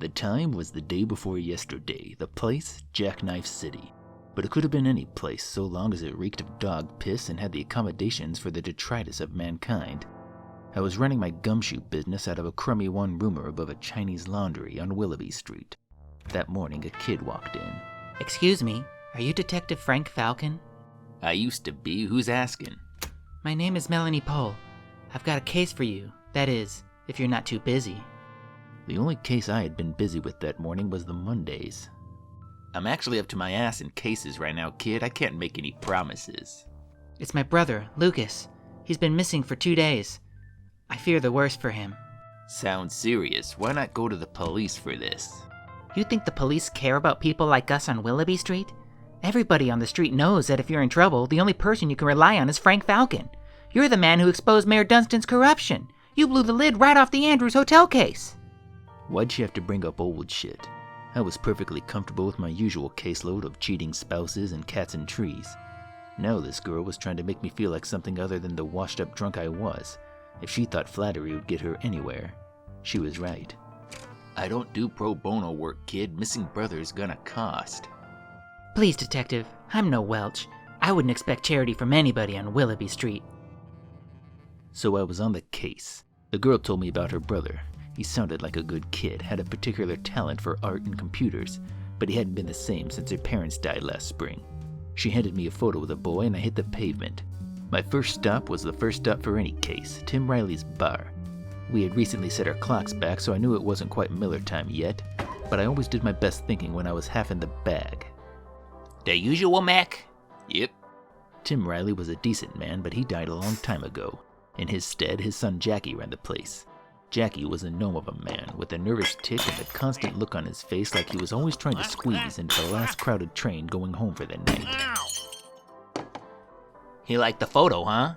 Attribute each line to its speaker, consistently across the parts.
Speaker 1: The time was the day before yesterday, the place, Jackknife City. But it could have been any place so long as it reeked of dog piss and had the accommodations for the detritus of mankind. I was running my gumshoe business out of a crummy one-roomer above a Chinese laundry on Willoughby Street. That morning, a kid walked in.
Speaker 2: Excuse me, are you Detective Frank Falcon?
Speaker 1: I used to be. Who's asking?
Speaker 2: My name is Melanie Pohl. I've got a case for you. That is, if you're not too busy.
Speaker 1: The only case I had been busy with that morning was the Mondays. I'm actually up to my ass in cases right now, kid. I can't make any promises.
Speaker 2: It's my brother, Lucas. He's been missing for 2 days. I fear the worst for him.
Speaker 1: Sounds serious. Why not go to the police for this?
Speaker 2: You think the police care about people like us on Willoughby Street? Everybody on the street knows that if you're in trouble, the only person you can rely on is Frank Falcon. You're the man who exposed Mayor Dunstan's corruption. You blew the lid right off the Andrews Hotel case.
Speaker 1: Why'd she have to bring up old shit? I was perfectly comfortable with my usual caseload of cheating spouses and cats and trees. Now this girl was trying to make me feel like something other than the washed-up drunk I was. If she thought flattery would get her anywhere, she was right. I don't do pro bono work, kid. Missing brother's gonna cost.
Speaker 2: Please, Detective, I'm no Welch. I wouldn't expect charity from anybody on Willoughby Street.
Speaker 1: So I was on the case. The girl told me about her brother. He sounded like a good kid, had a particular talent for art and computers, but he hadn't been the same since her parents died last spring. She handed me a photo of the boy and I hit the pavement. My first stop was the first stop for any case, Tim Riley's bar. We had recently set our clocks back, so I knew it wasn't quite Miller time yet, but I always did my best thinking when I was half in the bag.
Speaker 2: The usual, Mac?
Speaker 1: Yep. Tim Riley was a decent man, but he died a long time ago. In his stead, his son Jackie ran the place. Jackie was a gnome of a man, with a nervous tick and a constant look on his face like he was always trying to squeeze into the last crowded train going home for the night.
Speaker 2: You like the photo, huh?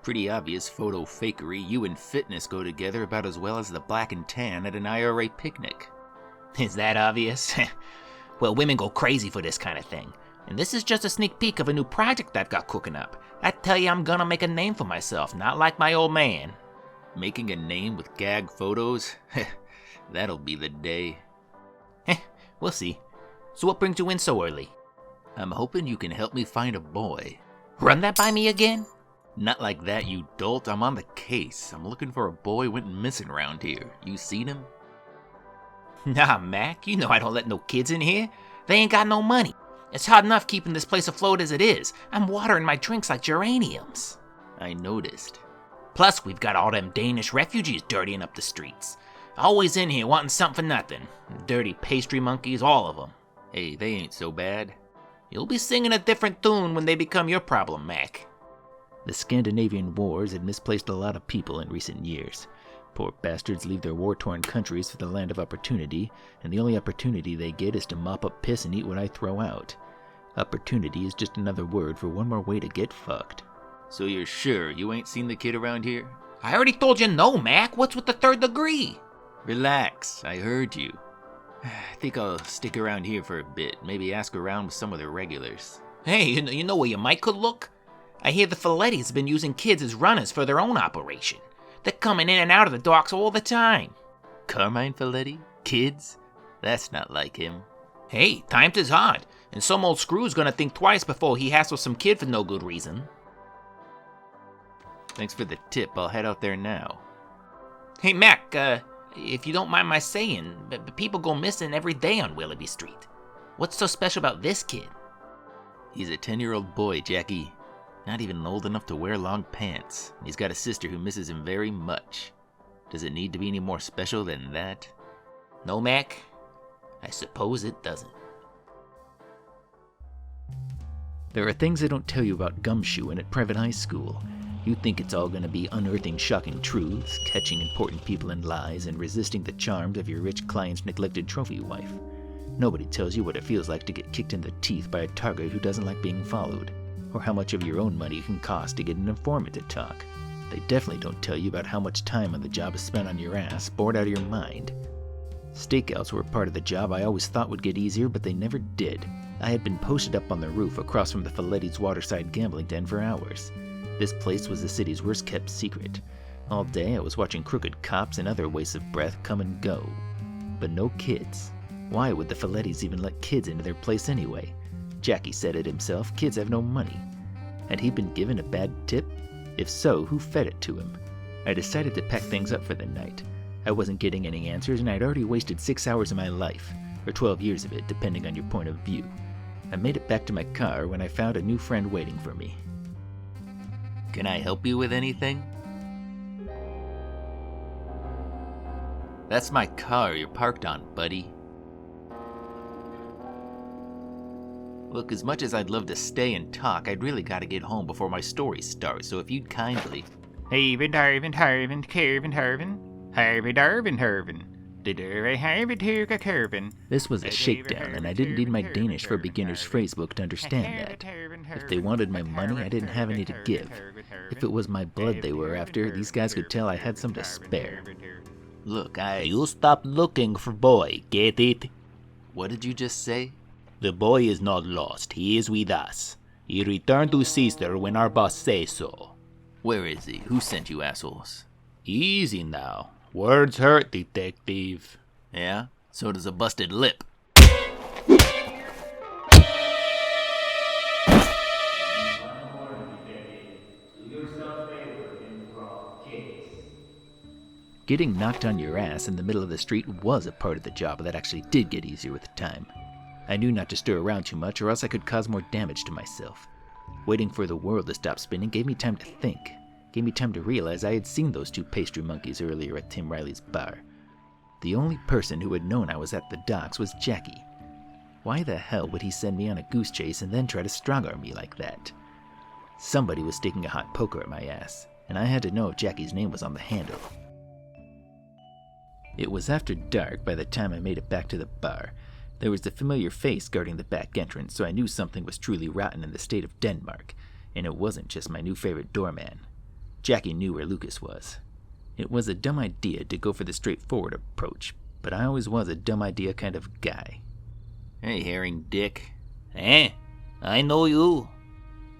Speaker 1: Pretty obvious photo fakery. You and fitness go together about as well as the black and tan at an IRA picnic.
Speaker 2: Is that obvious? Well, women go crazy for this kind of thing. And this is just a sneak peek of a new project I've got cooking up. I tell you, I'm gonna make a name for myself, not like my old man.
Speaker 1: Making a name with gag photos? That'll be the day.
Speaker 2: We'll see. So what brings you in so early?
Speaker 1: I'm hoping you can help me find a boy.
Speaker 2: Run that by me again?
Speaker 1: Not like that, you dolt. I'm on the case. I'm looking for a boy went missing around here. You seen him?
Speaker 2: Nah, Mac. You know I don't let no kids in here. They ain't got no money. It's hard enough keeping this place afloat as it is. I'm watering my drinks like geraniums.
Speaker 1: I noticed.
Speaker 2: Plus, we've got all them Danish refugees dirtying up the streets. Always in here wanting something for nothing. Dirty pastry monkeys, all of them.
Speaker 1: Hey, they ain't so bad.
Speaker 2: You'll be singing a different tune when they become your problem, Mac.
Speaker 1: The Scandinavian wars had misplaced a lot of people in recent years. Poor bastards leave their war-torn countries for the land of opportunity, and the only opportunity they get is to mop up piss and eat what I throw out. Opportunity is just another word for one more way to get fucked. So you're sure you ain't seen the kid around here?
Speaker 2: I already told you no, Mac. What's with the third degree?
Speaker 1: Relax, I heard you. I think I'll stick around here for a bit, maybe ask around with some of the regulars.
Speaker 2: Hey, you know where you might could look? I hear the Follettis have been using kids as runners for their own operation. They're coming in and out of the docks all the time.
Speaker 1: Carmine Folletti? Kids? That's not like him.
Speaker 2: Hey, times is hard, and some old screw's gonna think twice before he hassles some kid for no good reason.
Speaker 1: Thanks for the tip. I'll head out there now.
Speaker 2: Hey, Mac, if you don't mind my saying, people go missing every day on Willoughby Street. What's so special about this kid?
Speaker 1: He's a 10-year-old boy, Jackie. Not even old enough to wear long pants. He's got a sister who misses him very much. Does it need to be any more special than that?
Speaker 2: No, Mac. I suppose it doesn't.
Speaker 1: There are things they don't tell you about gumshoeing at private high school. You think it's all going to be unearthing shocking truths, catching important people in lies, and resisting the charms of your rich client's neglected trophy wife. Nobody tells you what it feels like to get kicked in the teeth by a target who doesn't like being followed, or how much of your own money can cost to get an informant to talk. They definitely don't tell you about how much time on the job is spent on your ass, bored out of your mind. Stakeouts were a part of the job I always thought would get easier, but they never did. I had been posted up on the roof across from the Folletti's waterside gambling den for hours. This place was the city's worst-kept secret. All day I was watching crooked cops and other wastes of breath come and go. But no kids. Why would the Follettis even let kids into their place anyway? Jackie said it himself, kids have no money. Had he been given a bad tip? If so, who fed it to him? I decided to pack things up for the night. I wasn't getting any answers, and I'd already wasted 6 hours of my life, or 12 years of it, depending on your point of view. I made it back to my car when I found a new friend waiting for me.
Speaker 3: Can I help you with anything? That's my car you're parked on, buddy. Look, as much as I'd love to stay and talk, I'd really gotta get home before my story starts, so if you'd kindly...
Speaker 2: Harvin, Harvin, Harvin, Carvin, Harvin. Harvin, Harvin, Harvin.
Speaker 1: This was a shakedown, and I didn't need my Danish for Beginners phrasebook to understand that. If they wanted my money, I didn't have any to give. If it was my blood they were after, these guys could tell I had some to spare.
Speaker 3: Look,
Speaker 4: You stop looking for boy, get it?
Speaker 3: What did you just say?
Speaker 4: The boy is not lost, he is with us. He returned to sister when our boss says so.
Speaker 3: Where is he? Who sent you assholes?
Speaker 4: Easy now. Words hurt, detective.
Speaker 3: Yeah? So does a busted lip.
Speaker 1: Getting knocked on your ass in the middle of the street was a part of the job that actually did get easier with time. I knew not to stir around too much or else I could cause more damage to myself. Waiting for the world to stop spinning gave me time to think. Gave me time to realize I had seen those two pastry monkeys earlier at Tim Riley's bar. The only person who had known I was at the docks was Jackie. Why the hell would he send me on a goose chase and then try to strongarm me like that? Somebody was sticking a hot poker at my ass, and I had to know if Jackie's name was on the handle. It was after dark by the time I made it back to the bar. There was the familiar face guarding the back entrance, so I knew something was truly rotten in the state of Denmark, and it wasn't just my new favorite doorman. Jackie knew where Lucas was. It was a dumb idea to go for the straightforward approach, but I always was a dumb idea kind of guy.
Speaker 3: Hey, herring dick.
Speaker 4: I know you.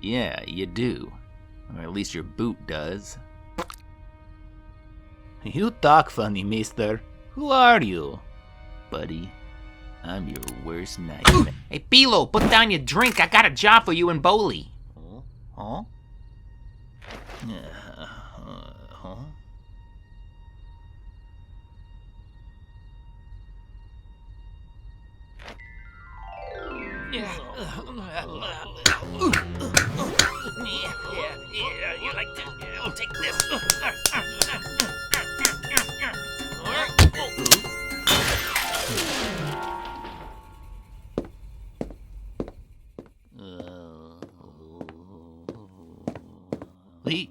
Speaker 3: Yeah, you do. Or at least your boot does.
Speaker 4: You talk funny, mister. Who are you?
Speaker 3: Buddy, I'm your worst nightmare.
Speaker 2: Hey, Bilo, put down your drink. I got a job for you in Bowley.
Speaker 4: Huh?
Speaker 2: Yeah, you like this? I'll take this.
Speaker 3: Lee?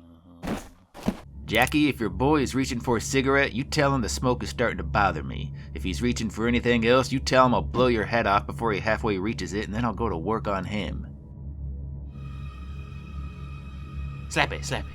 Speaker 3: Jackie, if your boy is reaching for a cigarette, you tell him the smoke is starting to bother me. If he's reaching for anything else, you tell him I'll blow your head off before he halfway reaches it, and then I'll go to work on him.
Speaker 2: Slap it, slap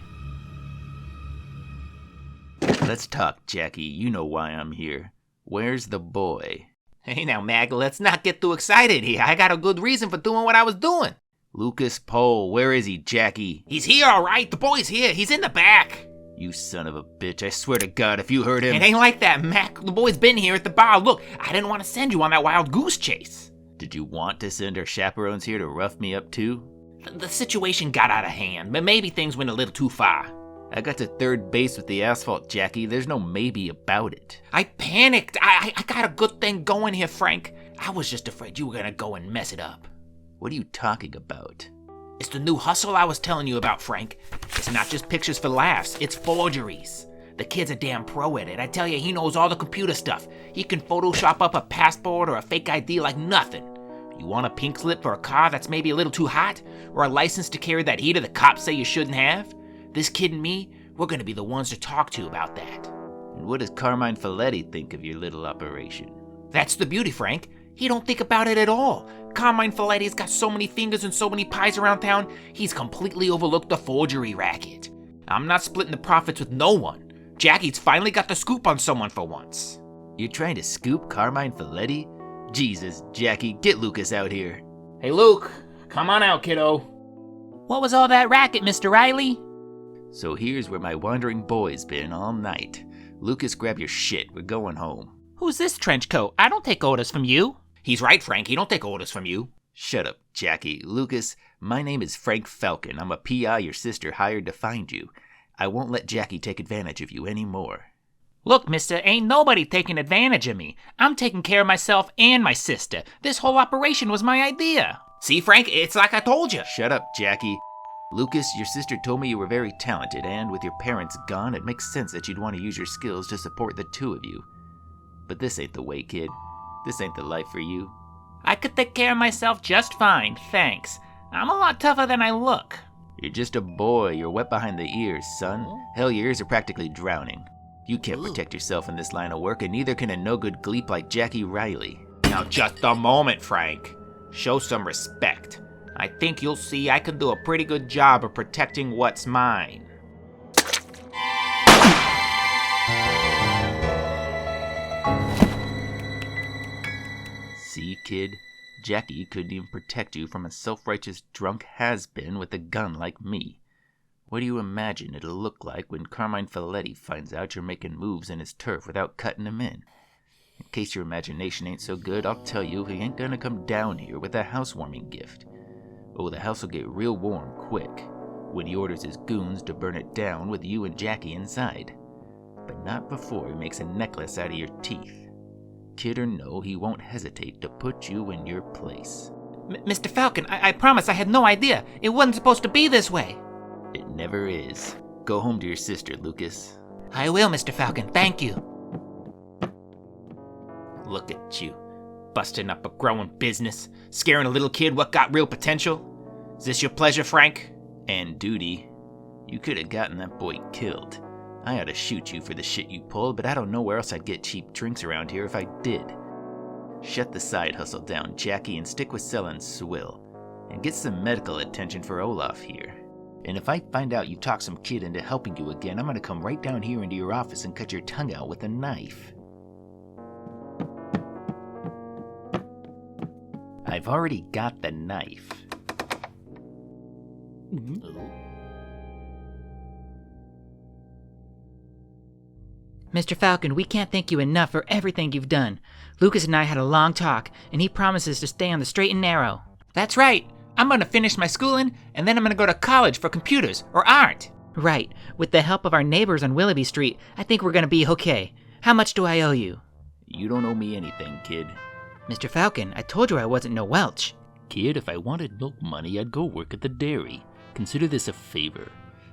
Speaker 2: it.
Speaker 3: Let's talk, Jackie. You know why I'm here. Where's the boy?
Speaker 2: Hey now, Mag, let's not get too excited here. I got a good reason for doing what I was doing.
Speaker 3: Lucas Pohl, where is he, Jackie?
Speaker 2: He's here, all right. The boy's here. He's in the back.
Speaker 3: You son of a bitch. I swear to God, if you heard him...
Speaker 2: It ain't like that, Mac. The boy's been here at the bar. Look, I didn't want to send you on that wild goose chase.
Speaker 3: Did you want to send our chaperones here to rough me up too?
Speaker 2: The situation got out of hand, but maybe things went a little too far.
Speaker 3: I got to third base with the asphalt, Jackie. There's no maybe about it.
Speaker 2: I panicked. I got a good thing going here, Frank. I was just afraid you were gonna go and mess it up.
Speaker 3: What are you talking about?
Speaker 2: It's the new hustle I was telling you about, Frank. It's not just pictures for laughs, it's forgeries. The kid's a damn pro at it. I tell you, he knows all the computer stuff. He can Photoshop up a passport or a fake ID like nothing. You want a pink slip for a car that's maybe a little too hot? Or a license to carry that heater the cops say you shouldn't have? This kid and me, we're gonna be the ones to talk to about that.
Speaker 3: And what does Carmine Folletti think of your little operation?
Speaker 2: That's the beauty, Frank. He don't think about it at all. Carmine Folletti's got so many fingers and so many pies around town, he's completely overlooked the forgery racket. I'm not splitting the profits with no one. Jackie's finally got the scoop on someone for once.
Speaker 3: You're trying to scoop Carmine Folletti? Jesus, Jackie, get Lucas out here.
Speaker 2: Hey, Luke, come on out, kiddo. What was all that racket, Mr. Riley?
Speaker 3: So here's where my wandering boy's been all night. Lucas, grab your shit. We're going home.
Speaker 2: Who's this trench coat? I don't take orders from you.
Speaker 3: He's right, Frank. He don't take orders from you. Shut up, Jackie. Lucas, my name is Frank Falcon. I'm a PI your sister hired to find you. I won't let Jackie take advantage of you anymore.
Speaker 2: Look, mister, ain't nobody taking advantage of me. I'm taking care of myself and my sister. This whole operation was my idea.
Speaker 3: See, Frank, it's like I told you. Shut up, Jackie. Lucas, your sister told me you were very talented, and with your parents gone, it makes sense that you'd want to use your skills to support the two of you. But this ain't the way, kid. This ain't the life for you.
Speaker 2: I could take care of myself just fine, thanks. I'm a lot tougher than I look.
Speaker 3: You're just a boy. You're wet behind the ears, son. Hell, your ears are practically drowning. You can't protect yourself in this line of work, and neither can a no-good gleep like Jackie Riley.
Speaker 4: Now just a moment, Frank. Show some respect. I think you'll see I can do a pretty good job of protecting what's mine.
Speaker 3: See, kid? Jackie couldn't even protect you from a self-righteous drunk has-been with a gun like me. What do you imagine it'll look like when Carmine Folletti finds out you're making moves in his turf without cutting him in? In case your imagination ain't so good, I'll tell you he ain't gonna come down here with a housewarming gift. Oh, the house will get real warm quick when he orders his goons to burn it down with you and Jackie inside. But not before he makes a necklace out of your teeth. Kid or no, he won't hesitate to put you in your place.
Speaker 2: Mr. Falcon, I promise I had no idea. It wasn't supposed to be this way.
Speaker 3: It never is. Go home to your sister, Lucas.
Speaker 2: I will, Mr. Falcon. Thank you.
Speaker 4: Look at you, busting up a growing business, scaring a little kid what got real potential. Is this your pleasure, Frank?
Speaker 3: And duty. You could have gotten that boy killed. I ought to shoot you for the shit you pulled, but I don't know where else I'd get cheap drinks around here if I did. Shut the side hustle down, Jackie, and stick with selling swill. And get some medical attention for Olaf here. And if I find out you talked some kid into helping you again, I'm gonna come right down here into your office and cut your tongue out with a knife. I've already got the knife.
Speaker 2: Mr. Falcon, we can't thank you enough for everything you've done. Lucas and I had a long talk, and he promises to stay on the straight and narrow. That's right. I'm going to finish my schooling, and then I'm going to go to college for computers or art. Right. With the help of our neighbors on Willoughby Street, I think we're going to be okay. How much do I owe you?
Speaker 3: You don't owe me anything, kid.
Speaker 2: Mr. Falcon, I told you I wasn't no Welch.
Speaker 1: Kid, if I wanted milk money, I'd go work at the dairy. Consider this a favor.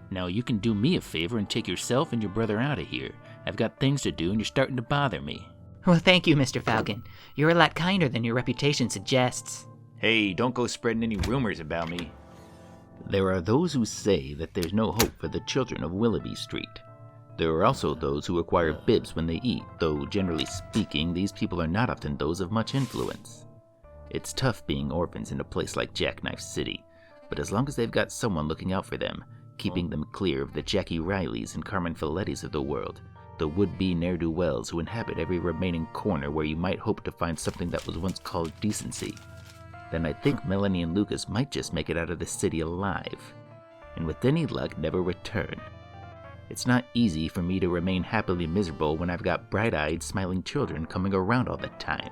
Speaker 1: Now you can do me a favor and take yourself and your brother out of here. I've got things to do and you're starting to bother me.
Speaker 2: Well, thank you, Mr. Falcon. You're a lot kinder than your reputation suggests.
Speaker 3: Hey, don't go spreading any rumors about me. There are those who say that there's no hope for the children of Willoughby Street. There are also those who acquire bibs when they eat, though generally speaking, these people are not often those of much influence. It's tough being orphans in a place like Jackknife City, but as long as they've got someone looking out for them, keeping them clear of the Jackie Rileys and Carmen Follettis of the world, the would-be ne'er-do-wells who inhabit every remaining corner where you might hope to find something that was once called decency, then I think Melanie and Lucas might just make it out of the city alive, and with any luck never return. It's not easy for me to remain happily miserable when I've got bright-eyed, smiling children coming around all the time.